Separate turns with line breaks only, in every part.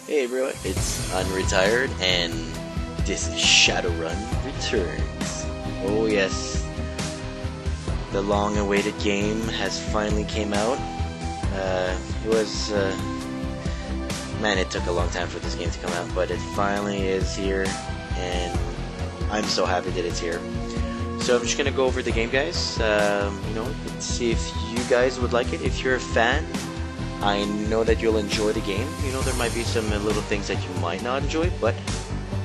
Hey bro, it's Unretired, and this is Shadowrun Returns. Oh yes, the long-awaited game has finally came out. Man, it took a long time for this game to come out, but it finally is here, and I'm so happy that it's here. So I'm just gonna go over the game, guys. Let's see if you guys would like it. If you're a fan, I know that you'll enjoy the game. There might be some little things that you might not enjoy, but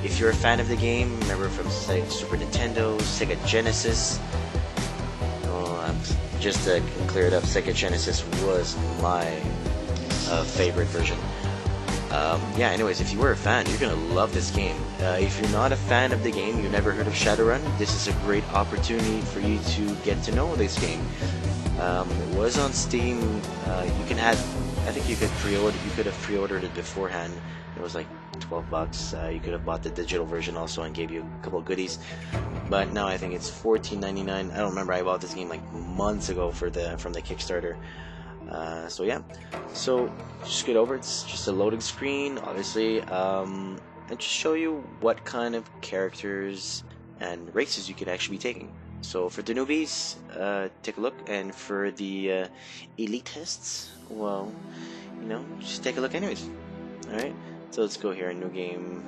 if you're a fan of the game, remember from Super Nintendo, Sega Genesis. Just to clear it up, Sega Genesis was my favorite version. Anyways, if you were a fan, you're gonna love this game. If you're not a fan of the game, you've never heard of Shadowrun, this is a great opportunity for you to get to know this game. It was on Steam. I think you could pre-order. You could have pre-ordered it beforehand. It was like $12. You could have bought the digital version also and gave you a couple of goodies. But now I think it's $14.99. I don't remember. I bought this game like months ago from the Kickstarter. So just get over. It's just a loading screen, obviously, and just show you what kind of characters and races you could actually be taking. So for the newbies, take a look, and for the elitists, well, just take a look anyways. Alright, so let's go here, new game.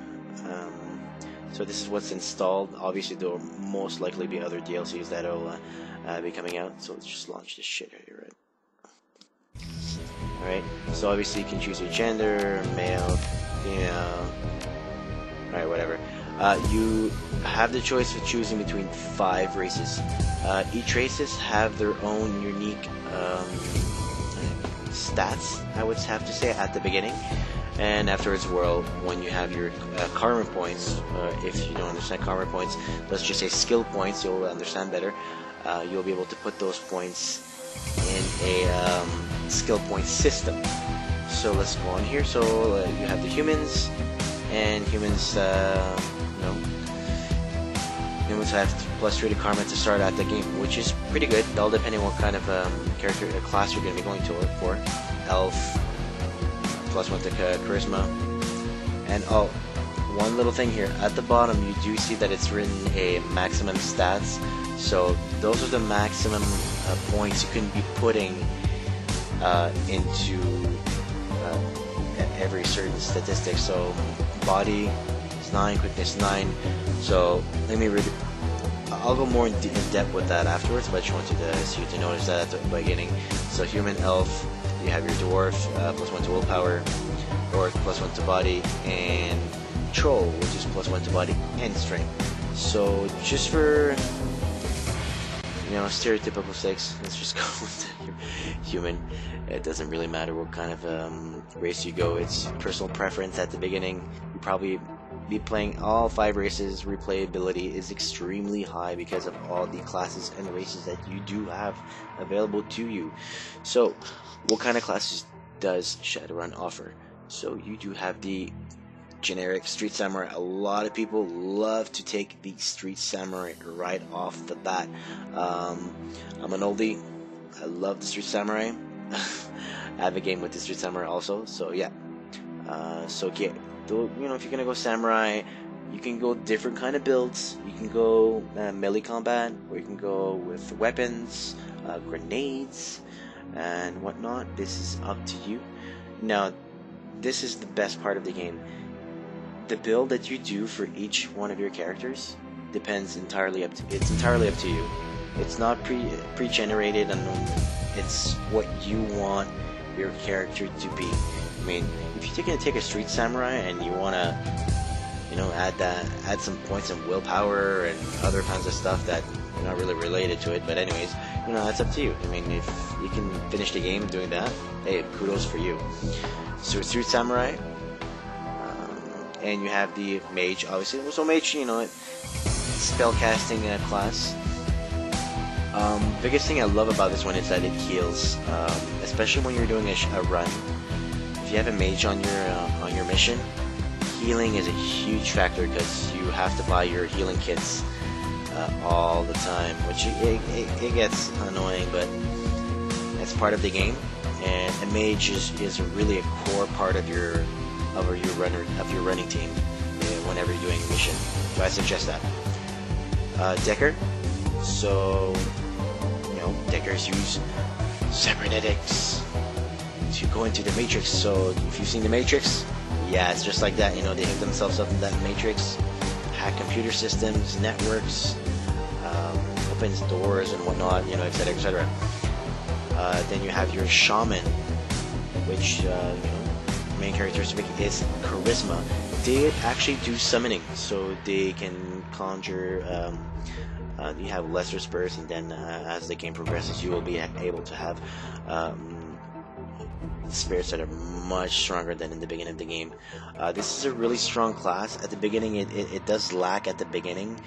So this is what's installed. Obviously there will most likely be other DLCs that'll be coming out, so let's just launch this shit here, right? Alright, so obviously you can choose your gender, male, female, alright, whatever. You have the choice of choosing between 5 races. Each races have their own unique stats, I would have to say, at the beginning. And afterwards, well, when you have your karma points, if you don't understand karma points, let's just say skill points, you'll understand better. You'll be able to put those points in a skill point system. So let's go on here. So you have the humans, and humans humans have +3 to karma to start out the game, which is pretty good, all depending on what kind of character class you're going to be going for. Elf, +1 to charisma, and one little thing here at the bottom, you do see that it's written a maximum stats. So those are the maximum points you can be putting into every certain statistic. So body is 9, quickness 9. So let me read it. I'll go more in depth with that afterwards, but I just wanted you to notice that at the beginning. So human, elf, you have your dwarf, +1 to willpower, orc, +1 to body, and troll, which is +1 to body and strength. So just for stereotypical sakes, let's just go with human. It doesn't really matter what kind of race you go. It's personal preference at the beginning. You probably be playing all 5 races. Replayability is extremely high because of all the classes and races that you do have available to you. So what kind of classes does Shadowrun offer? So you do have the generic Street Samurai. A lot of people love to take the Street Samurai right off the bat. I'm an oldie. I love the Street Samurai. I have a game with the Street Samurai also, so yeah. If you're gonna go samurai, you can go different kind of builds. You can go melee combat, or you can go with weapons, grenades, and whatnot. This is up to you. Now, this is the best part of the game. The build that you do for each one of your characters depends entirely up to you. It's not pre-generated, and it's what you want your character to be. I mean, if you're gonna take a Street Samurai and you wanna, add some points of willpower and other kinds of stuff that are not really related to it, but anyways, that's up to you. I mean, if you can finish the game doing that, hey, kudos for you. So Street Samurai, and you have the mage, obviously. So mage, spellcasting class. Biggest thing I love about this one is that it heals, especially when you're doing a run. If you have a mage on your mission, healing is a huge factor because you have to buy your healing kits all the time, which it gets annoying, but it's part of the game. And a mage is really a core part of your of your running team whenever you're doing a mission. So I suggest that. Decker. So Deckers use cybernetics to go into the Matrix. So if you've seen the Matrix, yeah, it's just like that. They hook themselves up in that Matrix, hack computer systems, networks, opens doors and whatnot, etc., etc. Then you have your shaman, which main characteristic is charisma. They actually do summoning, so they can conjure. You have lesser spurs, and then as the game progresses, you will be able to have spirits that are much stronger than in the beginning of the game. This is a really strong class. At the beginning, it does lack at the beginning,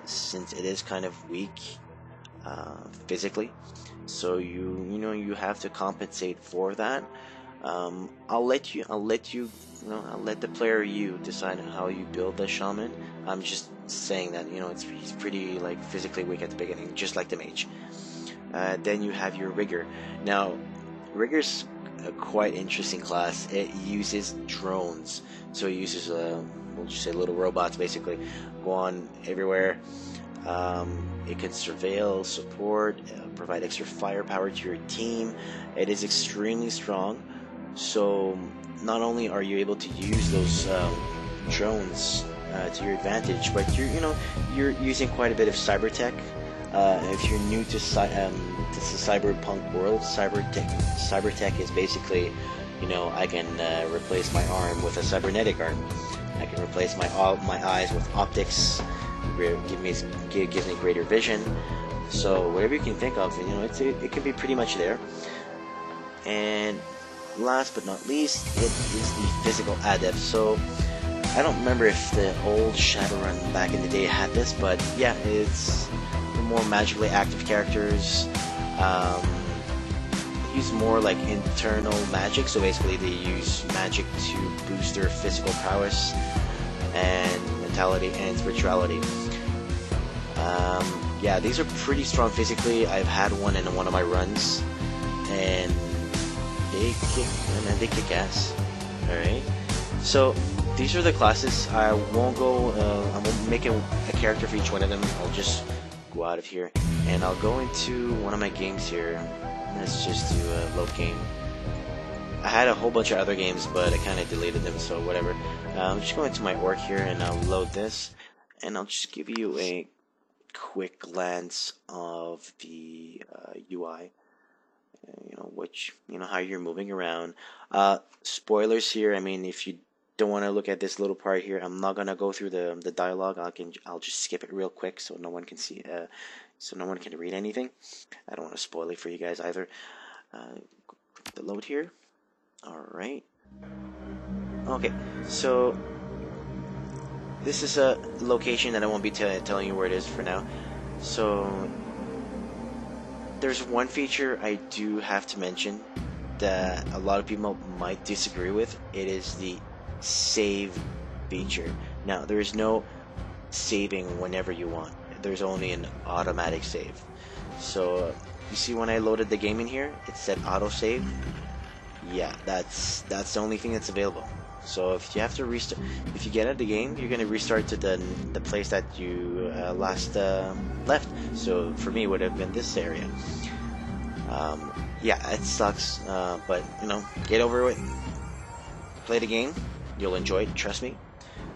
since it is kind of weak physically. So you have to compensate for that. I'll let the player decide on how you build the shaman. I'm just saying that he's pretty physically weak at the beginning, just like the mage. Then you have your rigger. Now, rigger's a quite interesting class. It uses drones, so it uses we'll just say little robots, basically go on everywhere. It can surveil, support, provide extra firepower to your team. It is extremely strong. So not only are you able to use those drones to your advantage, but you're using quite a bit of cyber tech. If you're new to the cyberpunk world, cyber tech is basically, I can replace my arm with a cybernetic arm. I can replace my eyes with optics. Gives me greater vision. So whatever you can think of, it can be pretty much there. And last but not least, it is the physical adept. So I don't remember if the old Shadowrun back in the day had this, but yeah, it's the more magically active characters use more internal magic. So basically they use magic to boost their physical prowess and mentality and spirituality. Yeah, these are pretty strong physically. I've had one in one of my runs, and they kick ass. Alright, so these are the classes. I won't make a character for each one of them. I'll just go out of here, and I'll go into one of my games here. Let's just do a load game. I had a whole bunch of other games, but I kind of deleted them, so whatever. I'm just going to my org here, and I'll load this, and I'll just give you a quick glance of the UI. How you're moving around. Spoilers here. I mean, if you don't want to look at this little part here, I'm not gonna go through the dialogue. I'll just skip it real quick so no one can see. So no one can read anything. I don't want to spoil it for you guys either. The load here. All right. Okay. So this is a location that I won't be telling you where it is for now. So there's one feature I do have to mention that a lot of people might disagree with. It is the save feature. Now, there is no saving whenever you want. There's only an automatic save. So you see when I loaded the game in here, it said autosave. Yeah, that's the only thing that's available. So if you have to restart, if you get out of the game, you're gonna restart to the place that you last left. So for me, it would have been this area. Yeah, it sucks, but get over it. Play the game, you'll enjoy it. Trust me.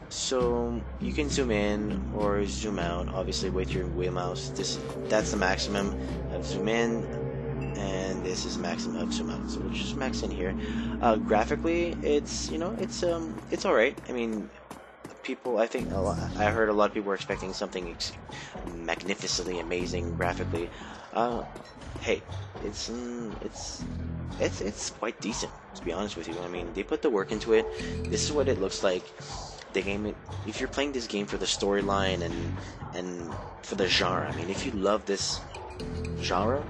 So you can zoom in or zoom out, obviously with your wheel mouse. That's the maximum of zoom in, and this is maximum of zoom out. So we'll just max in here. Graphically, it's it's all right. I mean, I heard a lot of people were expecting something magnificently amazing graphically. Hey, it's quite decent, to be honest with you. I mean, they put the work into it. This is what it looks like. The game, if you're playing this game for the storyline and for the genre, I mean, if you love this genre,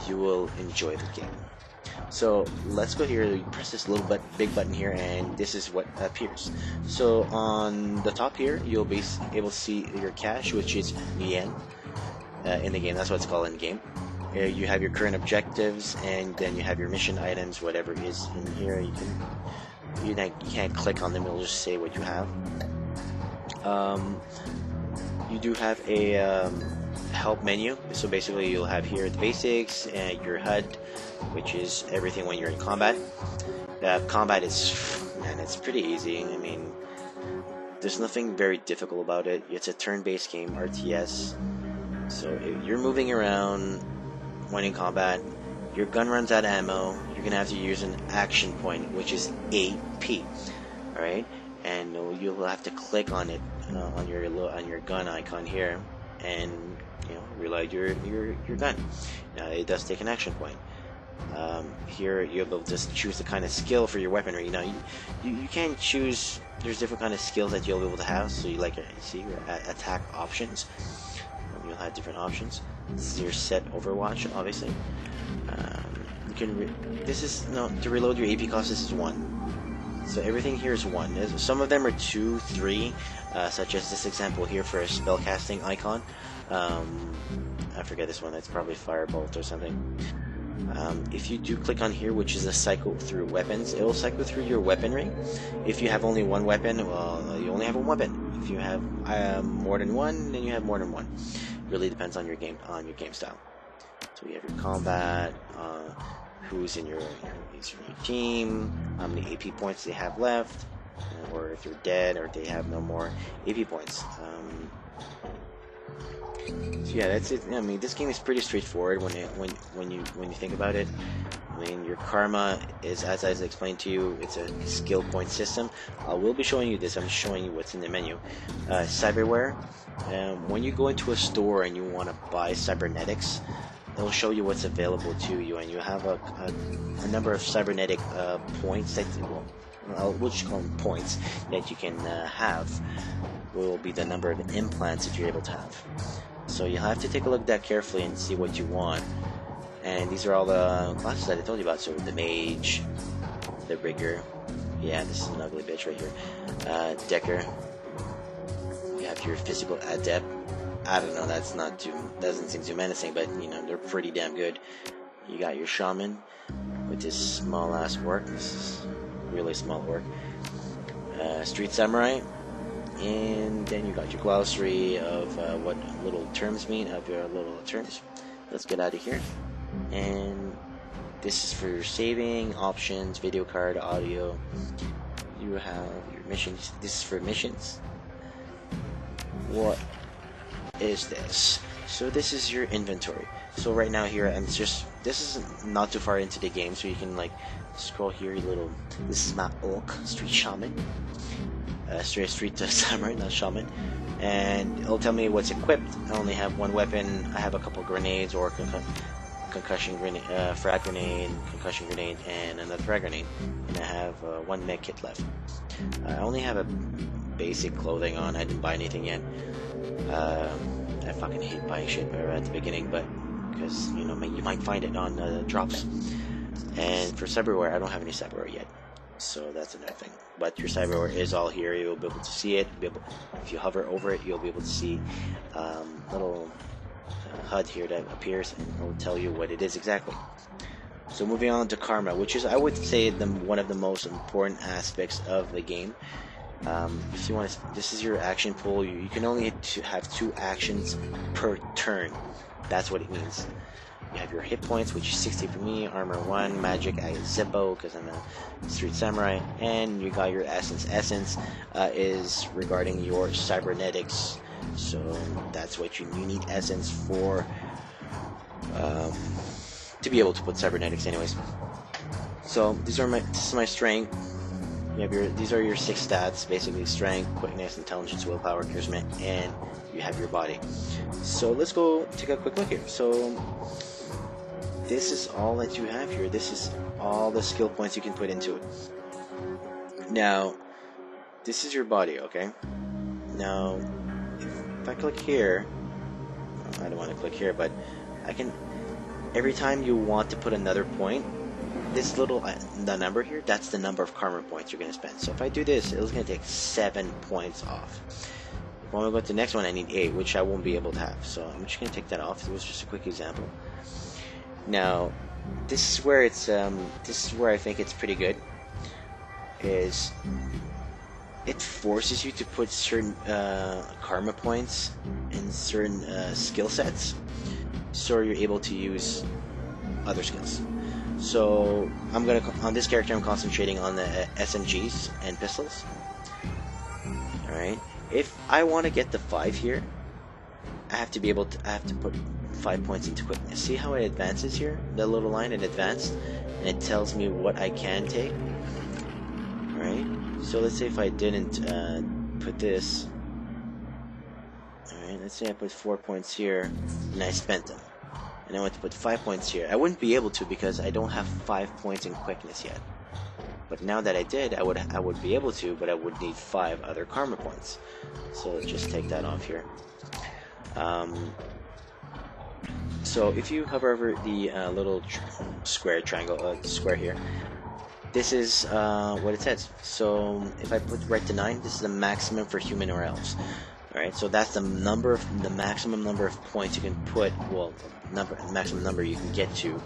you will enjoy the game. So let's go here. You press this little big button here, and this is what appears. So on the top here, you'll be able to see your cache, which is yen in the game. That's what it's called in the game. You have your current objectives, and then you have your mission items, whatever is in here. You can You can't click on them, it'll just say what you have. You do have a help menu, so basically you'll have here the basics and your HUD, which is everything when you're in combat. Combat is, man, it's pretty easy. I mean, there's nothing very difficult about it. It's a turn-based game, RTS, so you're moving around when in combat. Your gun runs out of ammo. You're gonna have to use an action point, which is AP. All right, and you'll have to click on it on your gun icon here, and reload your gun. Now it does take an action point. Here you'll be able to just choose the kind of skill for your weaponry. Now you can choose. There's different kind of skills that you'll be able to have. So you see your attack options. You'll have different options. This is your set Overwatch, obviously. You can to reload your AP cost. This is 1. So everything here is 1. Some of them are 2, 3, such as this example here for a spellcasting icon. I forget this one. It's probably Firebolt or something. If you do click on here, which is a cycle through weapons, it will cycle through your weaponry. If you have only one weapon, well, you only have one weapon. If you have more than one, then you have more than one. Really depends on your game style. So you have your combat, who's in your team, how many AP points they have left, or if you're dead or they have no more AP points. So yeah, that's it. I mean, this game is pretty straightforward when you think about it. I mean, your karma is, as I explained to you, it's a skill point system. I will be showing you this. I'm showing you what's in the menu. Cyberware. When you go into a store and you want to buy cybernetics, it'll show you what's available to you, and you have a number of cybernetic points that we'll just call them points that you can have. Will be the number of implants that you're able to have. So you'll have to take a look at that carefully and see what you want. And these are all the classes that I told you about. So the mage, the rigger, yeah, this is an ugly bitch right here. Decker. You have your physical adept. I don't know, doesn't seem too menacing, but they're pretty damn good. You got your shaman with this small ass orc. This is really small orc. Street samurai. And then you got your glossary of what little terms mean, of your little terms. Let's get out of here. And this is for your saving, options, video card, audio. You have your missions. This is for missions. What is this? So this is your inventory. So right now here, this is not too far into the game, so you can scroll here, this is my orc, street shaman. Street samurai, not shaman, and it'll tell me what's equipped. I only have one weapon. I have a couple grenades, or concussion grenade, frag grenade, concussion grenade, and another frag grenade, and I have one med kit left. I only have a basic clothing on. I didn't buy anything yet. I fucking hate buying shit at the beginning, but because you might find it on drops. And for cyberware, I don't have any cyberware yet. So that's another thing. But your cyberware is all here. You'll be able to see it. If you hover over it, you'll be able to see little HUD here that appears, and it will tell you what it is exactly. So moving on to karma, which is, I would say, one of the most important aspects of the game. If you want, this is your action pool. You can only have 2 actions per turn. That's what it means. You have your hit points, which is 60 for me, armor 1, magic, I Zippo, because I'm a street samurai, and you got your essence. Essence is regarding your cybernetics, so that's what you need essence for, to be able to put cybernetics anyways. So this is my strength. You have these are your 6 stats, basically strength, quickness, intelligence, willpower, charisma, and you have your body. So let's go take a quick look here. So this is all that you have here. This is all the skill points you can put into it. Now, this is your body, okay? Now, if I click here, I don't want to click here, but I can, every time you want to put another point, this little, the number here, that's the number of karma points you're going to spend. So if I do this, it's going to take 7 points off. If I want to go to the next one, I need 8, which I won't be able to have. So I'm just going to take that off. It was just a quick example. Now, this is where I think it's pretty good. is it forces you to put certain karma points in certain skill sets, so you're able to use other skills. So on this character I'm concentrating on the SMGs and pistols. Alright, if I want to get the 5 here, I have to put 5 points into quickness. See how it advances here? The little line, it advanced, and it tells me what I can take. Alright, so let's say if I didn't put this, alright, let's say I put 4 points here, and I spent them. And I want to put 5 points here. I wouldn't be able to because I don't have 5 points in quickness yet. But now that I did, I would be able to, but I would need 5 other karma points. So let's just take that off here. So if you hover over the little square here, this is what it says. So if I put right to 9, this is the maximum for human or elves. Alright, so that's the maximum number of points you can put, well, maximum number you can get to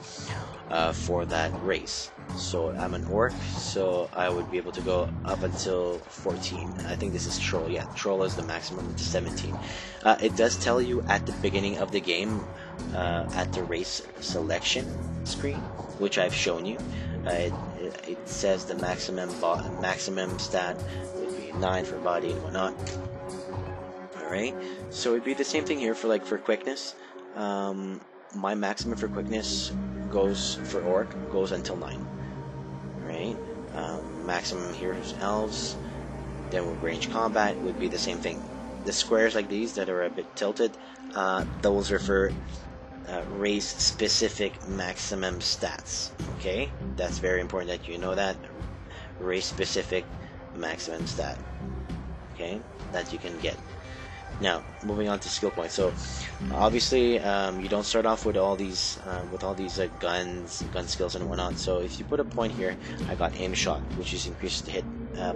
for that race. So I'm an orc, so I would be able to go up until 14. I think this is troll. Yeah, troll is the maximum, it's 17. It does tell you at the beginning of the game, at the race selection screen, which I've shown you. It says the maximum stat would be 9 for body and whatnot. Alright, so it'd be the same thing here for quickness. My maximum for quickness goes for orc goes until 9. Right? Maximum here is elves. Then with range combat would be the same thing. The squares like these that are a bit tilted, those are for race specific maximum stats. Okay, that's very important that you know that race specific maximum stat. Okay, that you can get. Now, moving on to skill points. So, obviously, you don't start off with all these gun skills and whatnot. So, if you put a point here, I got aim shot, which is increased to hit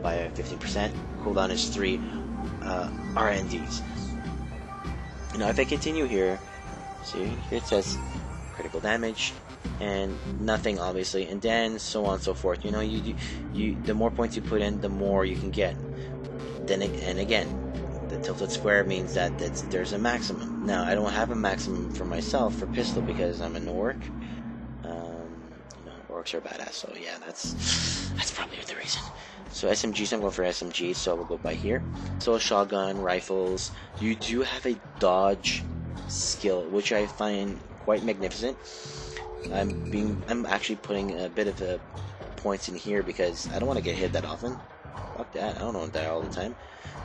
by 15%. Cooldown is 3 RNDs. Now, if I continue here, see here it says critical damage and nothing, obviously, and then so on and so forth. You know, you the more points you put in, the more you can get. Then and again. The tilted square means that there's a maximum. Now, I don't have a maximum for myself for pistol because I'm an orc. Orcs are badass, so yeah, that's probably the reason. So SMGs, I'm going for SMGs, so we'll go by here. So shotgun, rifles, you do have a dodge skill, which I find quite magnificent. I'm actually putting a bit of points in here because I don't want to get hit that often. Fuck that, I don't want to die all the time.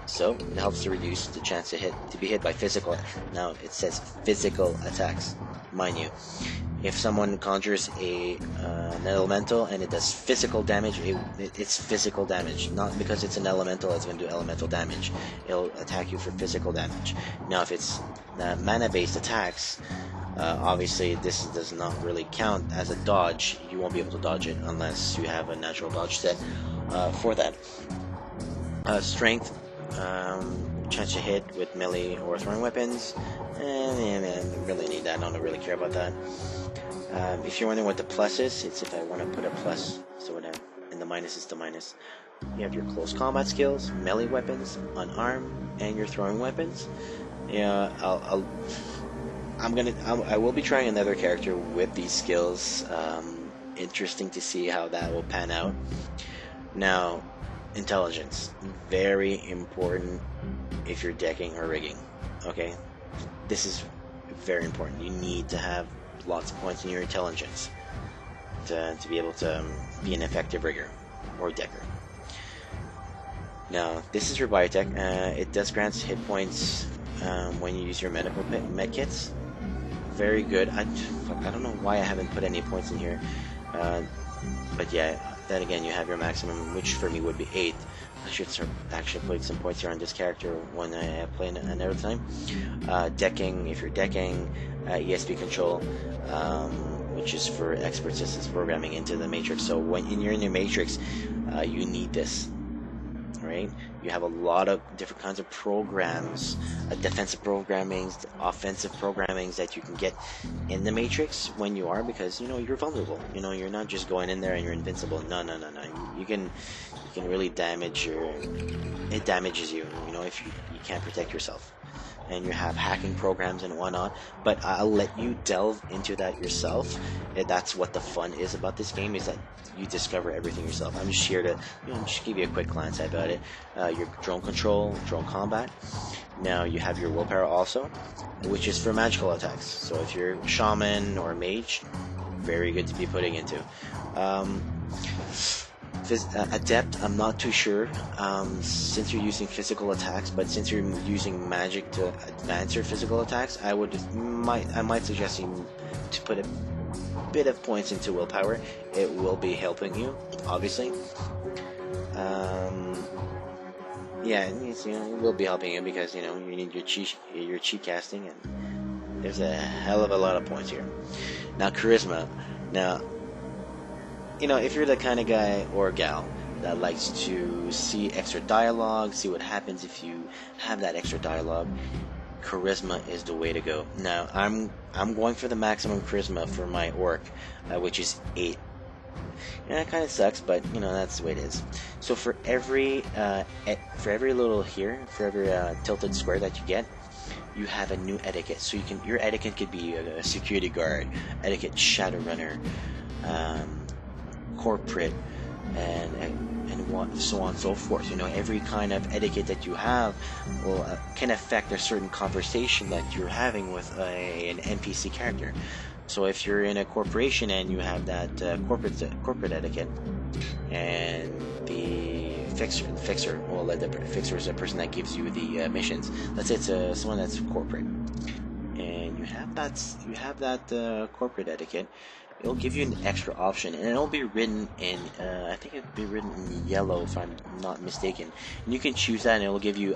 So it helps to reduce the chance to be hit by physical. Now it says physical attacks, mind you. If someone conjures an elemental and it does physical damage, it's physical damage. Not because it's an elemental, it's going to do elemental damage. It'll attack you for physical damage. Now if it's mana-based attacks, obviously this does not really count as a dodge. You won't be able to dodge it unless you have a natural dodge set for that. Strength. Chance to hit with melee or throwing weapons, and I really need that. I don't really care about that. If you're wondering what the plus is, it's if I want to put a plus, so and the minus is the minus. You have your close combat skills, melee weapons, unarmed, and your throwing weapons. Yeah, I will be trying another character with these skills. Interesting to see how that will pan out. Now. Intelligence, very important if you're decking or rigging. Okay, this is very important. You need to have lots of points in your intelligence to be able to be an effective rigger or decker. Now, this is your biotech. It does grant hit points when you use your medical med kits. Very good. I don't know why I haven't put any points in here, but yeah. Then again, you have your maximum, which for me would be 8. I should start actually putting some points here on this character when I play another time. Decking, if you're decking, ESP control, which is for expert systems programming into the matrix. So when you're in your matrix, you need this. Right? You have a lot of different kinds of programs, defensive programmings, offensive programmings that you can get in the Matrix when you are, because you're vulnerable. You're not just going in there and you're invincible. No. You can can really damage it damages you, you know, if you can't protect yourself. And you have hacking programs and whatnot, but I'll let you delve into that yourself. That's what the fun is about this game, is that you discover everything yourself. I'm just here to, you know, just give you a quick glance about it. Your drone control, drone combat. Now you have your willpower also, which is for magical attacks. So if you're shaman or mage, very good to be putting into. Adept, I'm not too sure, since you're using physical attacks, but since you're using magic to advance your physical attacks, I might suggest you to put a bit of points into willpower. It will be helping you, obviously. Yeah, it's, you know, it will be helping you because, you know, you need your cheat casting, and there's a hell of a lot of points here. Now, charisma. Now, you know, if you're the kind of guy or gal that likes to see extra dialogue, see what happens if you have that extra dialogue, charisma is the way to go. Now, I'm going for the maximum charisma for my orc, which is 8. And that kind of sucks, but you know, that's the way it is. So for every little here, for every tilted square that you get, you have a new etiquette. So your etiquette could be a security guard, etiquette Shadowrunner, corporate, and so on and so forth. You know, every kind of etiquette that you have will can affect a certain conversation that you're having with an NPC character. So if you're in a corporation and you have that corporate etiquette, and the fixer, well, the fixer is a person that gives you the missions. Let's say it's someone that's corporate, and you have that corporate etiquette. It'll give you an extra option, and it'll be written in, I think it'll be written in yellow if I'm not mistaken. And you can choose that, and it'll give you,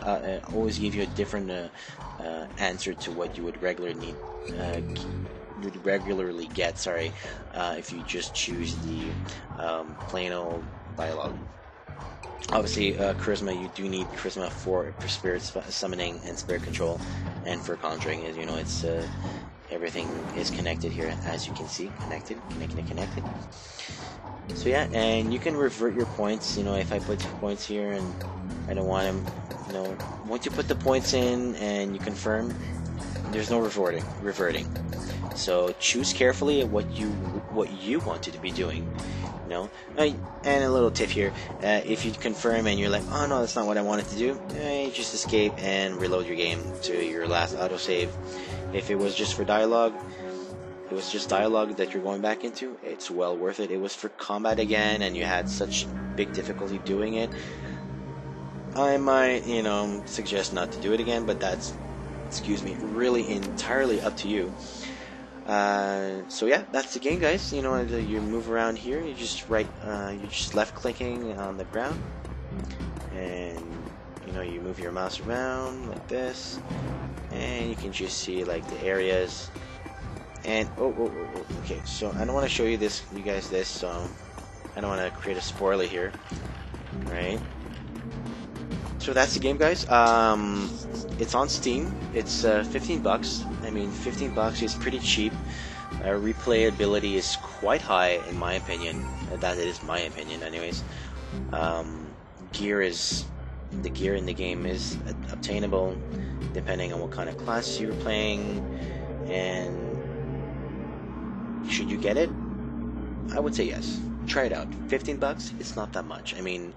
always give you a different answer to what you would regularly get. If you just choose the plain old dialogue. Obviously, charisma, you do need charisma for spirit summoning and spirit control, and for conjuring. As you know, it's everything is connected here, as you can see, connected. So yeah, and you can revert your points. You know, if I put 2 points here and I don't want them, you know, once you put the points in and you confirm, there's no reverting. So choose carefully what you wanted to be doing. You know, and a little tip here: if you confirm and you're like, oh no, that's not what I wanted to do, just escape and reload your game to your last autosave. If it was just for dialogue, that you're going back into, it's well worth it. It was for combat again, and you had such big difficulty doing it, I might, you know, suggest not to do it again, but that's, really entirely up to you. So yeah, that's the game, guys. You know, you move around here, you just left clicking on the ground, and you know, you move your mouse around like this, and you can just see like the areas. And okay, so I don't want to show you guys this, so I don't want to create a spoiler here, right? So that's the game, guys. It's on Steam. It's $15. I mean, $15 is pretty cheap. Replayability is quite high, in my opinion. That is my opinion, anyways. The gear in the game is obtainable depending on what kind of class you're playing, and should you get it? I would say yes. Try it out. $15. It's not that much. I mean,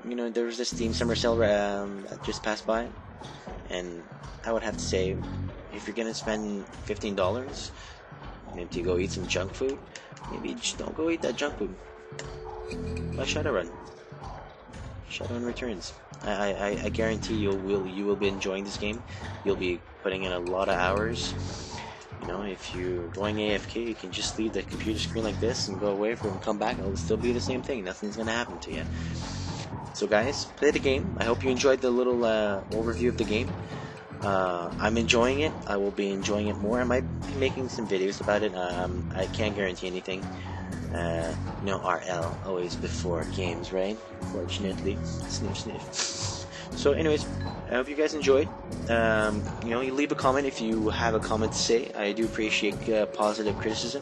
you know, there was this Steam Summer Sale that just passed by, and I would have to say, if you're gonna spend $15, maybe to go eat some junk food, maybe just don't go eat that junk food. Buy Shadowrun. Shadowrun Returns. I guarantee you will be enjoying this game. You'll be putting in a lot of hours. You know, if you're going AFK, you can just leave the computer screen like this and go away from and come back. It'll still be the same thing. Nothing's gonna happen to you. So guys, play the game. I hope you enjoyed the little overview of the game. I'm enjoying it. I will be enjoying it more. I might be making some videos about it. I can't guarantee anything. You know, RL, always before games, right? Fortunately. Sniff, sniff. So anyways, I hope you guys enjoyed. You know, you leave a comment if you have a comment to say. I do appreciate positive criticism.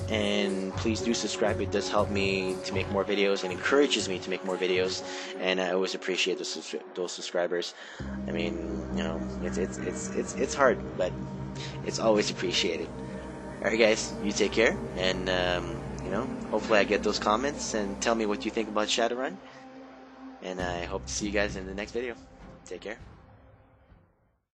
and please do subscribe. It does help me to make more videos and encourages me to make more videos, and I always appreciate those subscribers. I mean, you know, it's hard, but it's always appreciated. Alright guys, you take care, and you know, hopefully I get those comments and tell me what you think about Shadowrun, and I hope to see you guys in the next video. Take care.